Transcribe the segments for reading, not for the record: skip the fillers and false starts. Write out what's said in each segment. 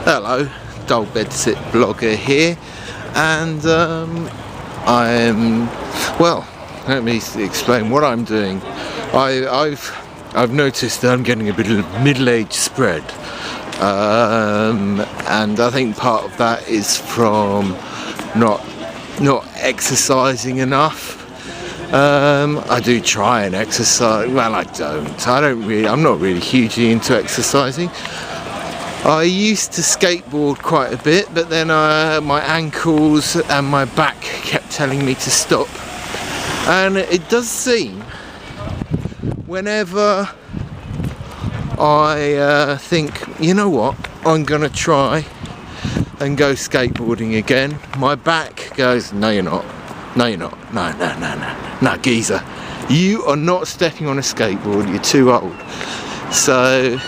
Hello, Dull Bed Sit Blogger here, and well, let me explain what I'm doing. I've noticed that I'm getting a bit of middle-age spread, and I think part of that is from not exercising enough. I do try and exercise. Well, I'm not really hugely into exercising. I used to skateboard quite a bit, but then my ankles and my back kept telling me to stop. And it does seem, whenever I think, you know what, I'm gonna try and go skateboarding again, my back goes, no you're not, no you're not, no geezer, you are not stepping on a skateboard, you're too old. So,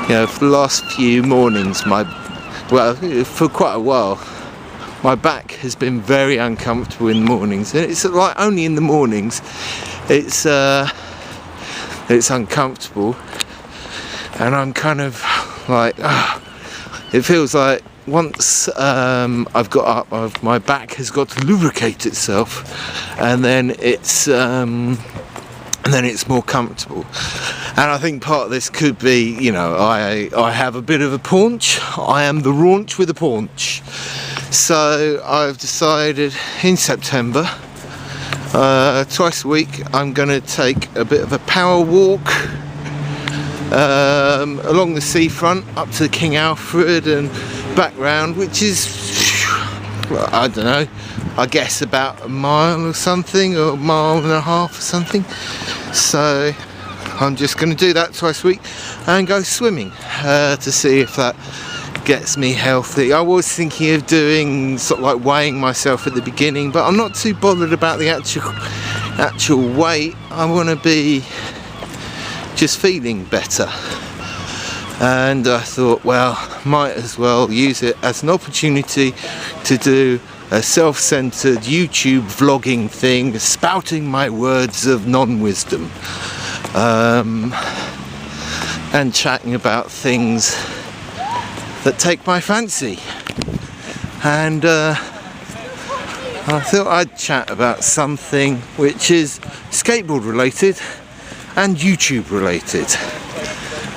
you know, for the last few mornings, for quite a while, my back has been very uncomfortable in the mornings, and it's like only in the mornings it's uncomfortable, and I'm kind of like, it feels like once I've got up, my back has got to lubricate itself, and then it's more comfortable. And I think part of this could be, you know, I have a bit of a paunch. I am the raunch with a paunch. So I've decided in September, twice a week, I'm going to take a bit of a power walk along the seafront up to King Alfred and back round, which is, well, I don't know, I guess about a mile or something, or a mile and a half or something. So I'm just going to do that twice a week and go swimming to see if that gets me healthy. I was thinking of doing sort of like weighing myself at the beginning, but I'm not too bothered about the actual weight. I want to be just feeling better, and I thought, well, might as well use it as an opportunity to do a self-centered YouTube vlogging thing, spouting my words of non-wisdom, and chatting about things that take my fancy. And I thought I'd chat about something which is skateboard related and YouTube related.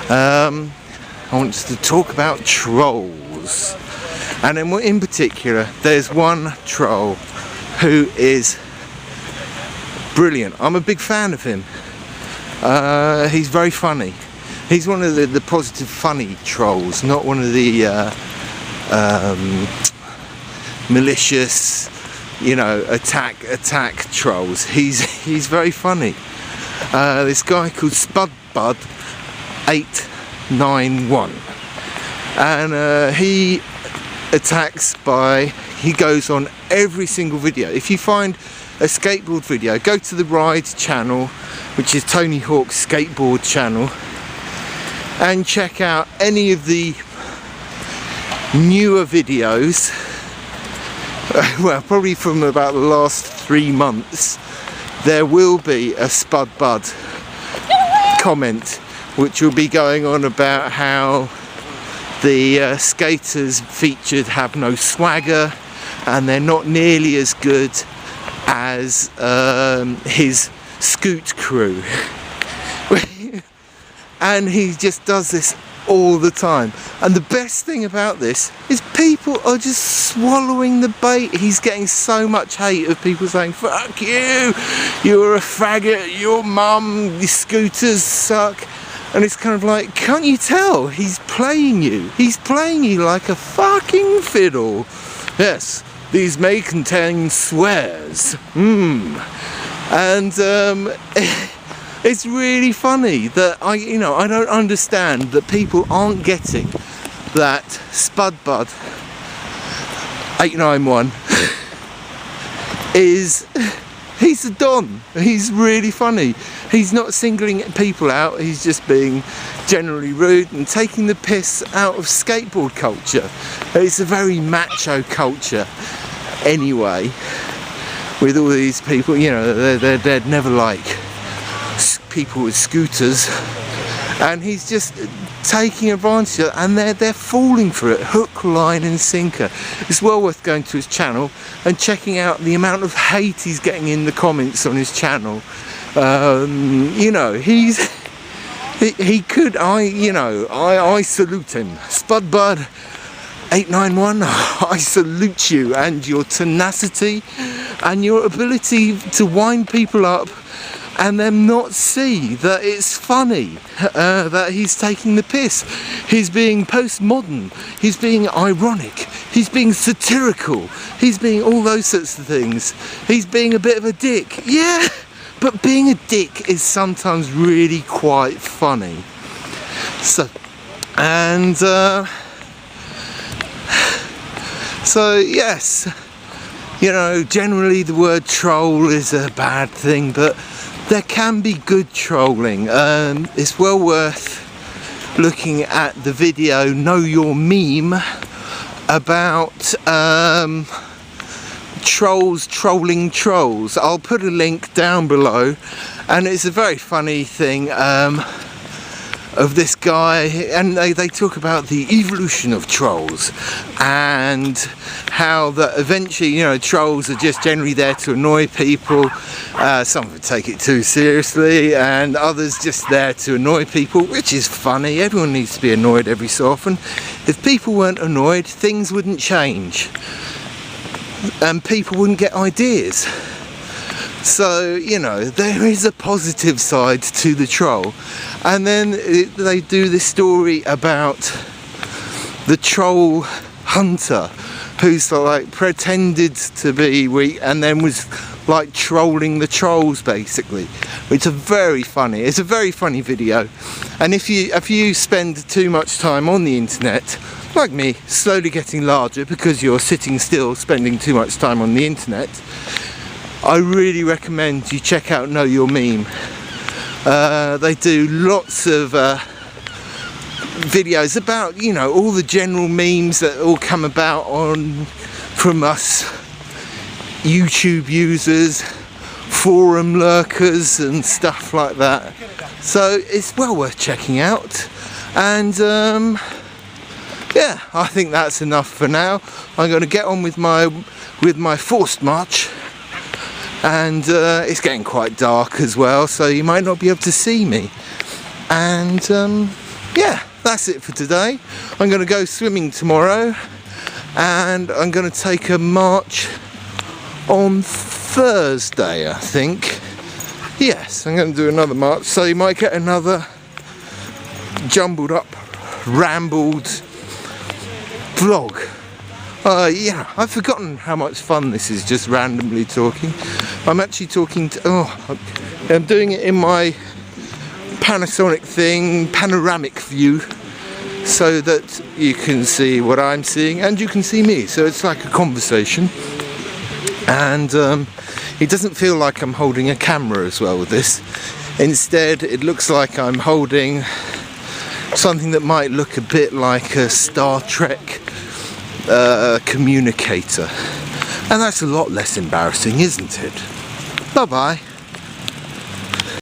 I want to talk about trolls, and in particular there's one troll who is brilliant. I'm a big fan of him. He's very funny. He's one of the positive funny trolls, not one of the malicious, you know, attack trolls. He's very funny. This guy called SpudBud891, and he attacks he goes on every single video. If you find a skateboard video, go to the Ride channel, which is Tony Hawk's skateboard channel, and check out any of the newer videos, well, probably from about the last 3 months. There will be a SpudBud comment which will be going on about how the skaters featured have no swagger and they're not nearly as good as his scoot crew. And he just does this all the time, and the best thing about this is people are just swallowing the bait. He's getting so much hate of people saying, fuck you, you're a faggot, your mum, your scooters suck. And it's kind of like, can't you tell? He's playing you like a fucking fiddle. Yes, these may contain swears. And it's really funny that I don't understand that people aren't getting that SpudBud891 he's a don. He's really funny. He's not singling people out, he's just being generally rude and taking the piss out of skateboard culture. It's a very macho culture anyway, with all these people, you know, they'd never like people with scooters, and he's just taking advantage of it, and they're falling for it, hook, line and sinker. It's well worth going to his channel and checking out the amount of hate he's getting in the comments on his channel. You know, he could, I salute him. Spudbud 891, I salute you and your tenacity and your ability to wind people up and them not see that it's funny, that he's taking the piss. He's being postmodern, he's being ironic, he's being satirical, he's being all those sorts of things. He's being a bit of a dick, yeah, but being a dick is sometimes really quite funny. So, and so yes, you know, generally the word troll is a bad thing, but there can be good trolling. It's well worth looking at the video Know Your Meme about trolls trolling trolls. I'll put a link down below, and it's a very funny thing of this guy, and they talk about the evolution of trolls and how that eventually, you know, trolls are just generally there to annoy people. Some would take it too seriously, and others just there to annoy people, which is funny. Everyone needs to be annoyed every so often. If people weren't annoyed, things wouldn't change and people wouldn't get ideas. So, you know, there is a positive side to the troll. And then they do this story about the troll hunter who's like pretended to be weak and then was like trolling the trolls basically. It's a very funny video. And if you spend too much time on the internet, like me, slowly getting larger because you're sitting still spending too much time on the internet, I really recommend you check out Know Your Meme. They do lots of videos about, you know, all the general memes that all come about from us YouTube users, forum lurkers and stuff like that. So it's well worth checking out. And yeah, I think that's enough for now. I'm going to get on with my forced march. And it's getting quite dark as well, so you might not be able to see me. And yeah, that's it for today. I'm going to go swimming tomorrow, and I'm going to take a march on Thursday, I think. Yes, I'm going to do another march, so you might get another jumbled up, rambled vlog. Yeah, I've forgotten how much fun this is, just randomly talking. I'm actually talking to, I'm doing it in my Panasonic thing, panoramic view, so that you can see what I'm seeing and you can see me, so it's like a conversation. And it doesn't feel like I'm holding a camera as well with this. Instead, it looks like I'm holding something that might look a bit like a Star Trek communicator, and that's a lot less embarrassing, isn't it? Bye bye.